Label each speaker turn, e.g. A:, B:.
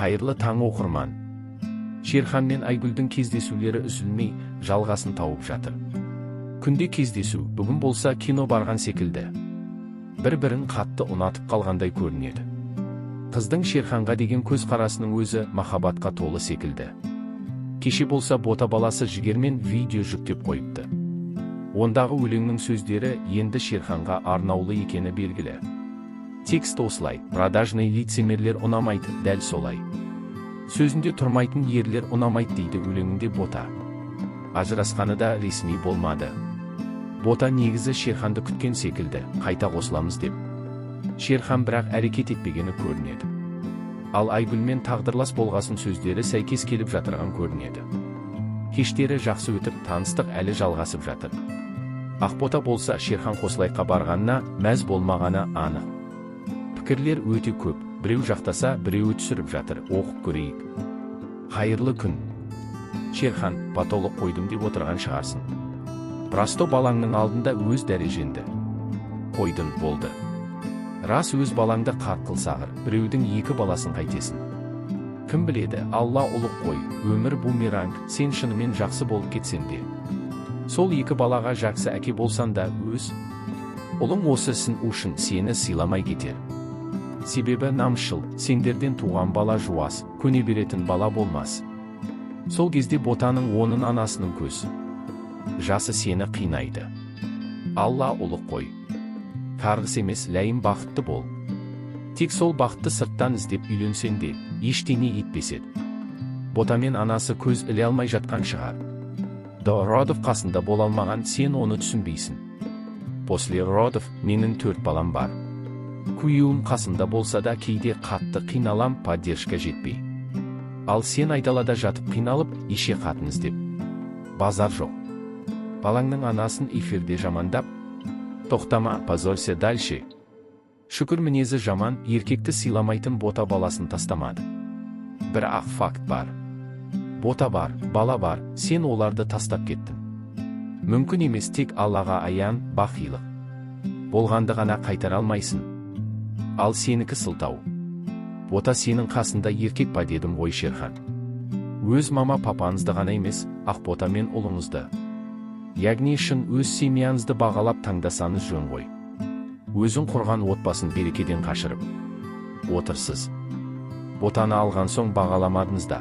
A: Қайырлы таң оқырман. Шерхан мен Айгүлдің кездесулері үзілмей жалғасын тауып жатыр. Күнде кездесу, бүгін болса кино барған секілді. Бір-бірін қатты ұнатып қалғандай көрінеді. Қыздың Шерханға деген көзқарасының өзі махаббатқа толы секілді. Кеше болса бота баласы жігермен видео жүктеп қойыпты. Ондағы өлеңнің сөздері енді Шерханға арнаулы екені белгілі. Текст осылай: продажный лицемерлер ұнамайды, дәл солай. Сөзінде тұрмайтын ерлер ұнамайды дейді өлеңінде бота. Ажырасқаны да ресми болмады. Бота негізі Шерханды күткен секілді, қайта қосыламыз деп. Шерхан бірақ әрекет етпегені көрінеді. Ал Айгүлмен тағдырлас болғасын сөздері сәйкес келіп жатырған көрінеді. Кештері жақсы өтіп, таныстық әлі жалғасып жатыр. Ақбота болса Шерхан қосылайқа барғанына мәз болмағаны анық. Пікірлер өте көп, біреу жақтаса біреуі түсіріп жатыр, оқып көрейік. Қайырлы күн. Шерхан, батолық қойдым деп отырған шығарсын. Расто балаңның алдында өз дәреженді қойдың болды. Рас өз балаңды қарқыл сағыр, біреудің екі баласын қайтесін. Кім біледі, Алла ұлық қой, өмір бумеранг, сен шынымен жақсы болып кетсен де. Сол екі балаға жақсы әке болсан да өз ұлың осы ісін үшін сені сыйламай кетер. Себебі намысшыл, сендерден туған бала жуас, көне беретін бала болмас. Сол кезде ботаның оның анасының көз жасы сені қинайды. Алла ұлық қой. Қарғыс емес, ләйім бақытты бол. Тек сол бақытты сырттан іздеп үйленсең де, ештеңе етпеседі. Ботамен анасы көз іле алмай жатқан шығар. До родов қасында бола алмаған, сен оны түсінбейсің. После родов менің 4 балам бар. Күйеуім қасында болса да кейде қатты қиналам, поддержка жетпей. Ал сен айдалада жатып қиналып, еше қатын іздеп. Базар жоқ. Балаңның анасын эфирде жамандап, тоқтама, позорься дальше. Шүкір мінезі жаман, еркекті сыйламайтын бота баласын тастамады. Бір ақ факт бар. Бота бар, бала бар, сен оларды тастап кеттің. Мүмкін емес, тек Аллаға аян, бақилық. Болғанды ғана қайтара алмайсың. Ал сенікі сылтау. Бота сенің қасында еркек па дедім ғой Шерхан. Өз мама папаңызды ғана емес, Ақбота мен ұлыңызды. Яғни шын өз семьяңызды бағалап таңдасаңыз жөн ғой. Өзің құрған отбасын берекеден қашырып отырсыз. Ботаны алған соң бағаламадыңыз да.